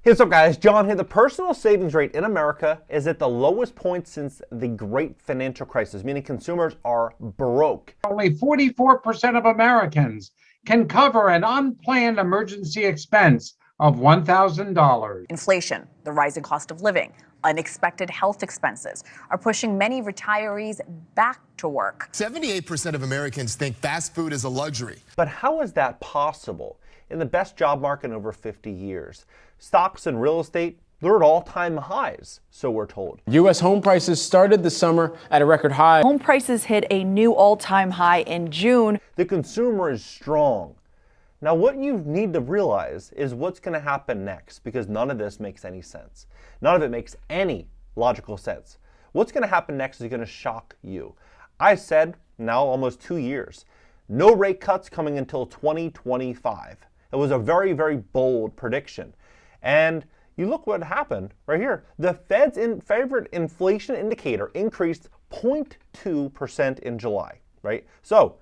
Hey, what's up, guys? John here. The personal savings rate in America is at the lowest point since the great financial crisis, meaning consumers are broke. Only 44% of Americans can cover an unplanned emergency expense of $1,000. Inflation, the rising cost of living, unexpected health expenses are pushing many retirees back to work. 78% of Americans think fast food is a luxury. But how is that possible in the best job market in over 50 years? Stocks and real estate, they're at all-time highs, so we're told. U.S. home prices started the summer at a record high. Home prices hit a new all-time high in June. The consumer is strong. Now, what you need to realize is what's going to happen next, because none of this makes any sense. None of it makes any logical sense. What's going to happen next is going to shock you. I said, now almost 2 years, no rate cuts coming until 2025. It was a very, very bold prediction. And you look what happened right here. The Fed's favorite inflation indicator increased 0.2% in July, right? So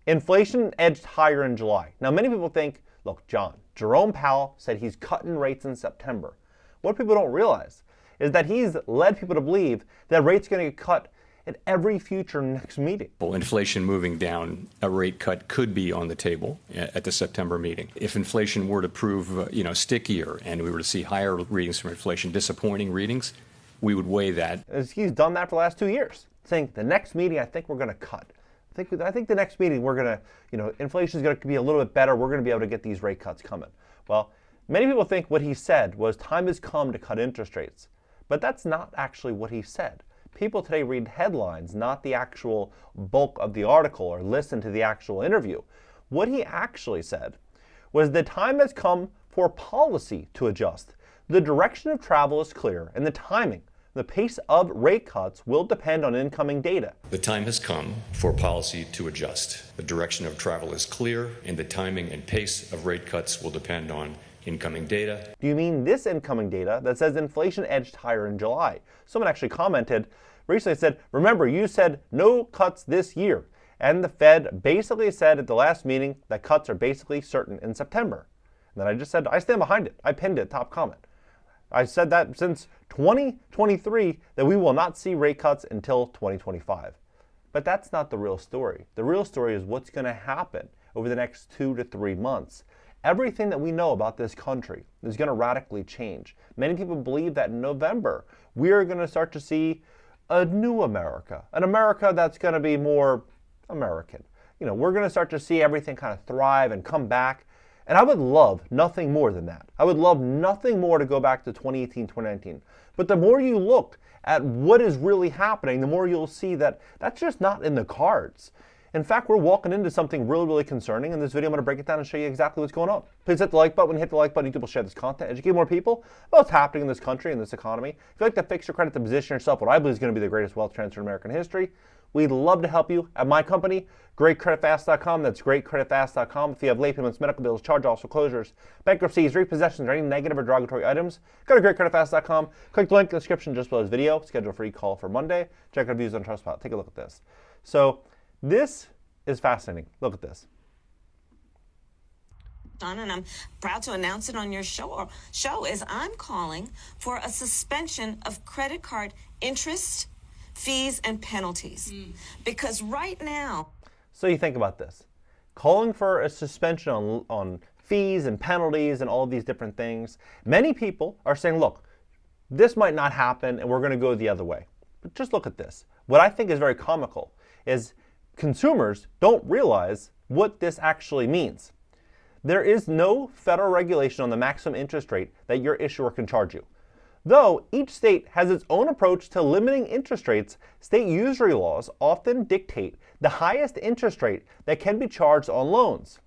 inflation edged higher in July. Now, many people think, look, John, Jerome Powell said he's cutting rates in September. What people don't realize is that he's led people to believe that rates are going to get cut at every future next meeting. Inflation moving down, a rate cut could be on the table at the September meeting. If inflation were to prove, stickier, and we were to see higher readings from inflation, disappointing readings, we would weigh that. He's done that for the last 2 years, saying the next meeting, I think we're going to cut. I think the next meeting we're going to, inflation is going to be a little bit better. We're going to be able to get these rate cuts coming. Well, many people think what he said was time has come to cut interest rates, but that's not actually what he said. People today read headlines, not the actual bulk of the article or listen to the actual interview. What he actually said was the time has come for policy to adjust. The direction of travel is clear, and the timing, the pace of rate cuts will depend on incoming data. The time has come for policy to adjust. The direction of travel is clear, and the timing and pace of rate cuts will depend on incoming data. Do you mean this incoming data that says inflation edged higher in July? Someone actually commented recently, said, remember, you said no cuts this year. And the Fed basically said at the last meeting that cuts are basically certain in September. And then I just said, I stand behind it. I pinned it, top comment. I said that since 2023 that we will not see rate cuts until 2025. But that's not the real story. The real story is what's going to happen over the next 2 to 3 months. Everything that we know about this country is going to radically change. Many people believe that in November, we are going to start to see a new America, an America that's going to be more American. We're going to start to see everything kind of thrive and come back. And I would love nothing more than that. I would love nothing more to go back to 2018, 2019. But the more you look at what is really happening, the more you'll see that that's just not in the cards. In fact, we're walking into something really, really concerning. In this video, I'm going to break it down and show you exactly what's going on. Please hit the like button. Hit the like button. YouTube will share this content. Educate more people about what's happening in this country and this economy. If you'd like to fix your credit to position yourself what I believe is going to be the greatest wealth transfer in American history, we'd love to help you at my company, GreatCreditFast.com. That's GreatCreditFast.com. If you have late payments, medical bills, charge-offs, foreclosures, bankruptcies, repossessions, or any negative or derogatory items, go to GreatCreditFast.com. Click the link in the description just below this video. Schedule a free call for Monday. Check our reviews on Trustpilot. Take a look at this. So this is fascinating. Look at this. And I'm proud to announce it on your show is I'm calling for a suspension of credit card interest, fees, and penalties. Because right now... So you think about this. Calling for a suspension on fees and penalties and all of these different things. Many people are saying, look, this might not happen and we're going to go the other way. But just look at this. What I think is very comical is consumers don't realize what this actually means. There is no federal regulation on the maximum interest rate that your issuer can charge you. Though each state has its own approach to limiting interest rates, state usury laws often dictate the highest interest rate that can be charged on loans.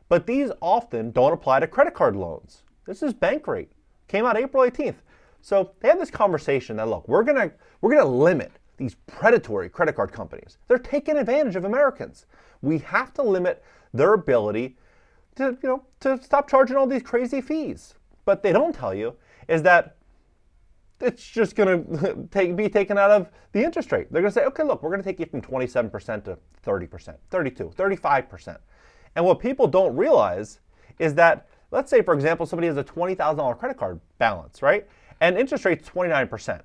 But these often don't apply to credit card loans. This is bank rate. Came out April 18th. So they have this conversation that, look, we're gonna limit these predatory credit card companies. They're taking advantage of Americans. We have to limit their ability to stop charging all these crazy fees. But they don't tell you is that it's just going to be taken out of the interest rate. They're going to say, okay, look, we're going to take you from 27% to 30%, 32%, 35%. And what people don't realize is that let's say, for example, somebody has a $20,000 credit card balance, right? And interest rate's 29%.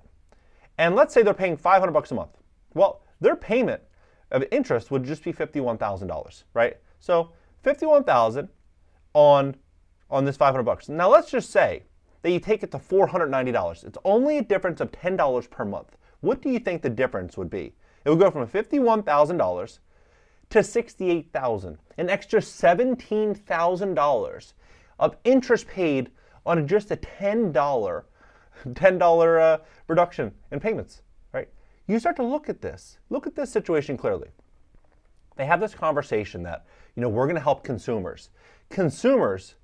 And let's say they're paying $500 a month. Well, their payment of interest would just be $51,000, right? So $51,000 on this $500. Now let's just say that you take it to $490. It's only a difference of $10 per month. What do you think the difference would be? It would go from $51,000 to $68,000, an extra $17,000 of interest paid on just a $10 reduction in payments, right? You start to look at this situation clearly. They have this conversation that, we're going to help consumers. Consumers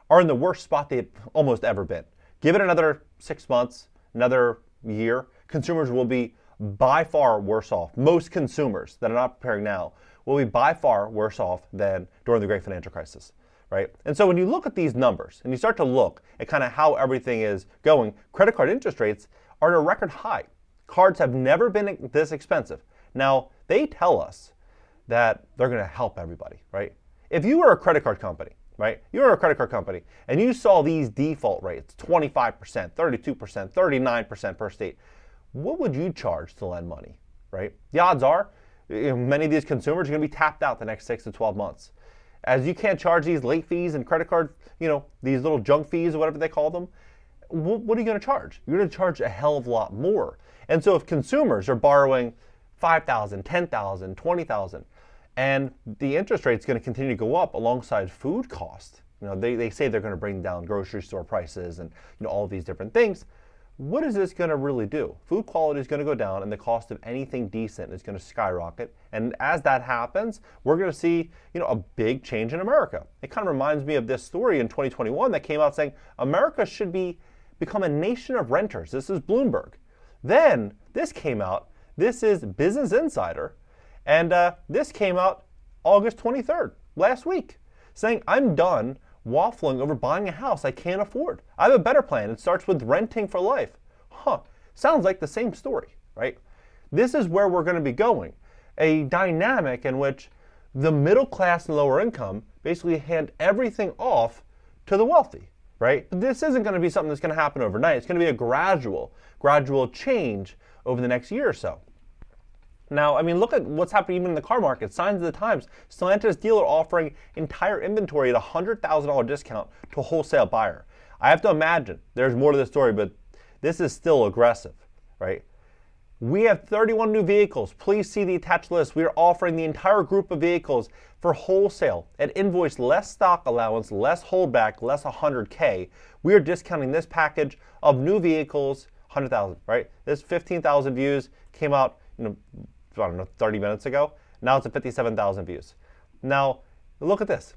are in the worst spot they've almost ever been. Give it another 6 months, another year, consumers will be by far worse off. Most consumers that are not preparing now will be by far worse off than during the Great Financial Crisis, right? And so when you look at these numbers and you start to look at kind of how everything is going, credit card interest rates are at a record high. Cards have never been this expensive. Now, they tell us that they're going to help everybody, right? If you were a credit card company, right? You were a credit card company and you saw these default rates, 25%, 32%, 39% per state, what would you charge to lend money, right? The odds are many of these consumers are going to be tapped out the next 6 to 12 months. As you can't charge these late fees and credit card, these little junk fees or whatever they call them, what are you going to charge? You're going to charge a hell of a lot more. And so if consumers are borrowing $5,000, $10,000, $20,000, and the interest rate is going to continue to go up alongside food costs, they say they're going to bring down grocery store prices and all of these different things. What is this going to really do? Food quality is going to go down and the cost of anything decent is going to skyrocket. And as that happens, we're going to see, a big change in America. It kind of reminds me of this story in 2021 that came out saying America should become a nation of renters. This is Bloomberg. Then this came out. This is Business Insider. And this came out August 23rd, last week, saying I'm done waffling over buying a house I can't afford. I have a better plan. It starts with renting for life. Sounds like the same story, right? This is where we're going to be going. A dynamic in which the middle class and lower income basically hand everything off to the wealthy, right? But this isn't going to be something that's going to happen overnight. It's going to be a gradual change over the next year or so. Now, look at what's happening even in the car market. Signs of the times. Stellantis dealer offering entire inventory at a $100,000 discount to a wholesale buyer. I have to imagine there's more to the story, but this is still aggressive, right? We have 31 new vehicles. Please see the attached list. We are offering the entire group of vehicles for wholesale at invoice, less stock allowance, less holdback, less $100K. We are discounting this package of new vehicles, 100,000, right? This 15,000 views came out, 30 minutes ago. Now it's at 57,000 views. Now, look at this.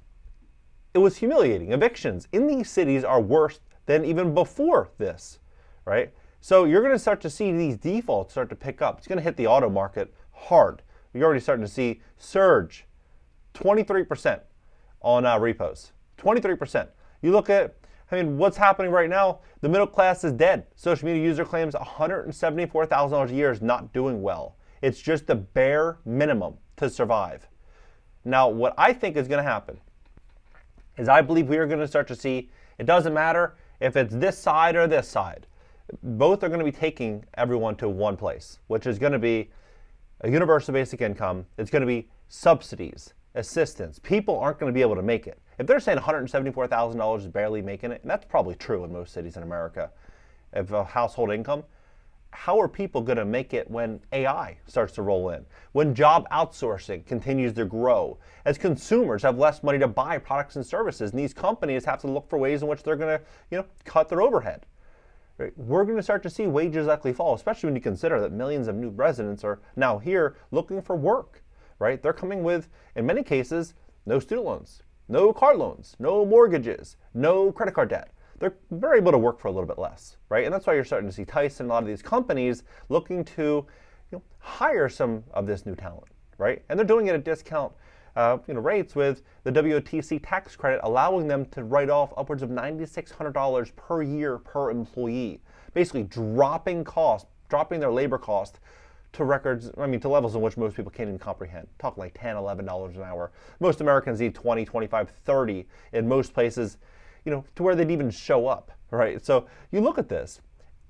It was humiliating. Evictions in these cities are worse than even before this, right? So you're going to start to see these defaults start to pick up. It's going to hit the auto market hard. You're already starting to see surge, 23% on repos, 23%. You look at, what's happening right now? The middle class is dead. Social media user claims $174,000 a year is not doing well. It's just the bare minimum to survive. Now, what I think is going to happen is I believe we are going to start to see, it doesn't matter if it's this side or this side. Both are going to be taking everyone to one place, which is going to be a universal basic income. It's going to be subsidies, assistance. People aren't going to be able to make it. If they're saying $174,000 is barely making it, and that's probably true in most cities in America, of a household income, how are people going to make it when AI starts to roll in? When job outsourcing continues to grow? As consumers have less money to buy products and services, and these companies have to look for ways in which they're going to, cut their overhead. Right? We're going to start to see wages likely fall, especially when you consider that millions of new residents are now here looking for work. Right? They're coming with, in many cases, no student loans, no car loans, no mortgages, no credit card debt. They're able to work for a little bit less, right? And that's why you're starting to see Tyson and a lot of these companies looking to hire some of this new talent, right? And they're doing it at discount rates with the WOTC tax credit, allowing them to write off upwards of $9,600 per year per employee, basically dropping their labor cost to records, to levels in which most people can't even comprehend. Talk like $10, $11 an hour. Most Americans need 20, 25, 30 in most places. to where they'd even show up, right? So you look at this.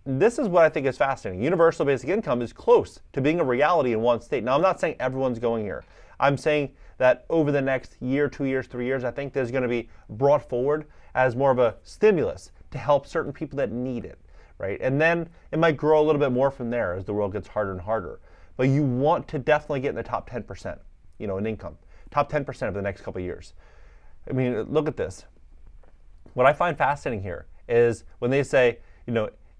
This is what I think is fascinating. Universal basic income is close to being a reality in one state. Now, I'm not saying everyone's going here. I'm saying that over the next year, 2 years, 3 years, I think there's going to be brought forward as more of a stimulus to help certain people that need it, right? And then it might grow a little bit more from there as the world gets harder and harder. But you want to definitely get in the top 10%, in income. Top 10% over the next couple of years. I mean, look at this. What I find fascinating here is when they say,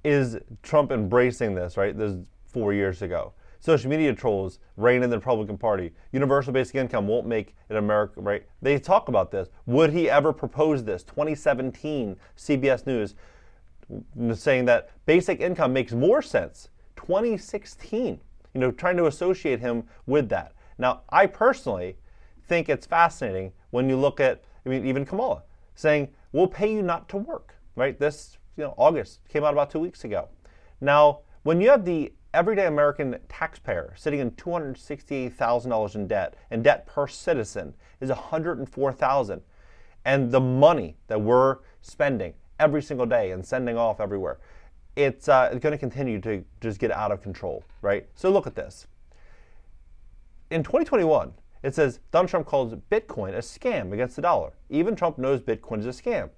is Trump embracing this, right? This is 4 years ago. Social media trolls reign in the Republican Party. Universal basic income won't make it America, right? They talk about this. Would he ever propose this? 2017, CBS News saying that basic income makes more sense. 2016, trying to associate him with that. Now, I personally think it's fascinating when you look at, even Kamala saying, we'll pay you not to work, right? This, August came out about 2 weeks ago. Now, when you have the everyday American taxpayer sitting in $268,000 in debt, and debt per citizen is $104,000, and the money that we're spending every single day and sending off everywhere, it's going to continue to just get out of control, right? So look at this. In 2021, it says Donald Trump calls Bitcoin a scam against the dollar. Even Trump knows Bitcoin is a scam.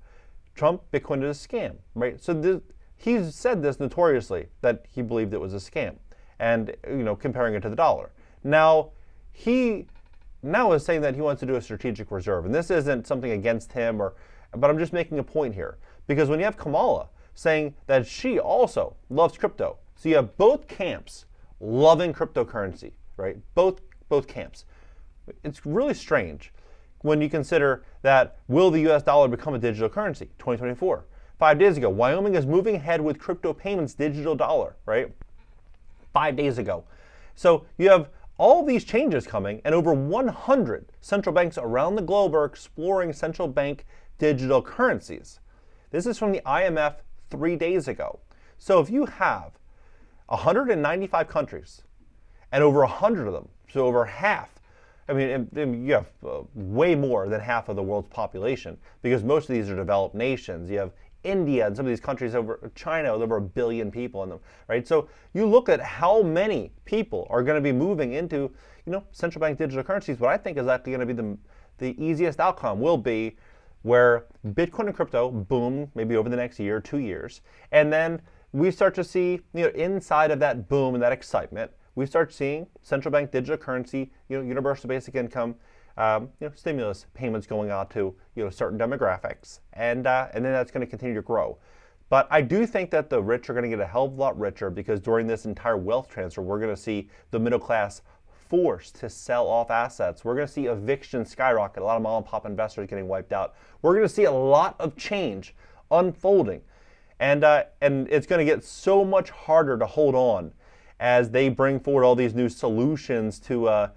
Bitcoin is a scam, right? So he's said this notoriously, that he believed it was a scam, and comparing it to the dollar. Now he is saying that he wants to do a strategic reserve, and this isn't something against him, but I'm just making a point here, because when you have Kamala saying that she also loves crypto, so you have both camps loving cryptocurrency, right? Both camps. It's really strange when you consider that, will the US dollar become a digital currency? 2024. 5 days ago, Wyoming is moving ahead with crypto payments digital dollar, right? 5 days ago. So you have all these changes coming, and over 100 central banks around the globe are exploring central bank digital currencies. This is from the IMF 3 days ago. So if you have 195 countries, and over 100 of them, so over half, you have way more than half of the world's population, because most of these are developed nations. You have India and some of these countries, over China, with over 1 billion people in them, right? So you look at how many people are going to be moving into, central bank digital currencies. What I think is actually going to be the easiest outcome will be where Bitcoin and crypto boom, maybe over the next year, 2 years, and then we start to see, inside of that boom and that excitement, we start seeing central bank digital currency, universal basic income, stimulus payments going out to certain demographics, and then that's going to continue to grow. But I do think that the rich are going to get a hell of a lot richer, because during this entire wealth transfer, we're going to see the middle class forced to sell off assets. We're going to see evictions skyrocket, a lot of mom and pop investors getting wiped out. We're going to see a lot of change unfolding, and it's going to get so much harder to hold on as they bring forward all these new solutions to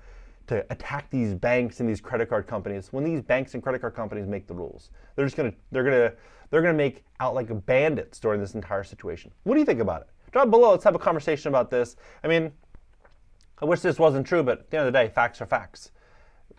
attack these banks and these credit card companies. When these banks and credit card companies make the rules, they're gonna make out like bandits during this entire situation. What do you think about it? Drop below. Let's have a conversation about this. I wish this wasn't true, but at the end of the day, facts are facts.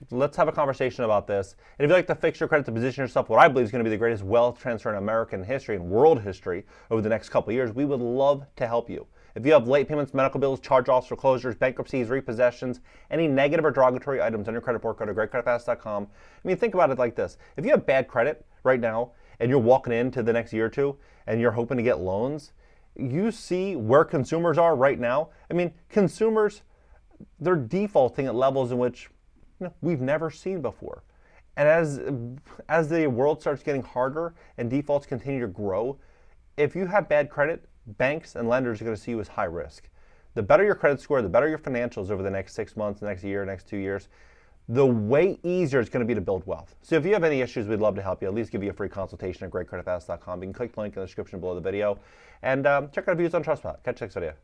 Let's have a conversation about this. And if you'd like to fix your credit to position yourself what I believe is going to be the greatest wealth transfer in American history and world history over the next couple of years, we would love to help you. If you have late payments, medical bills, charge-offs, foreclosures, bankruptcies, repossessions, any negative or derogatory items on your credit report, go to GreatCreditFast.com. Think about it like this. If you have bad credit right now and you're walking into the next year or two and you're hoping to get loans, you see where consumers are right now. Consumers, they're defaulting at levels in which we've never seen before. And as the world starts getting harder and defaults continue to grow, if you have bad credit, banks and lenders are going to see you as high risk. The better your credit score, the better your financials over the next 6 months, the next year, next 2 years, the way easier it's going to be to build wealth. So if you have any issues, we'd love to help you. At least give you a free consultation at GreatCreditFast.com. You can click the link in the description below the video, and check out our views on TrustPilot. Catch you next video.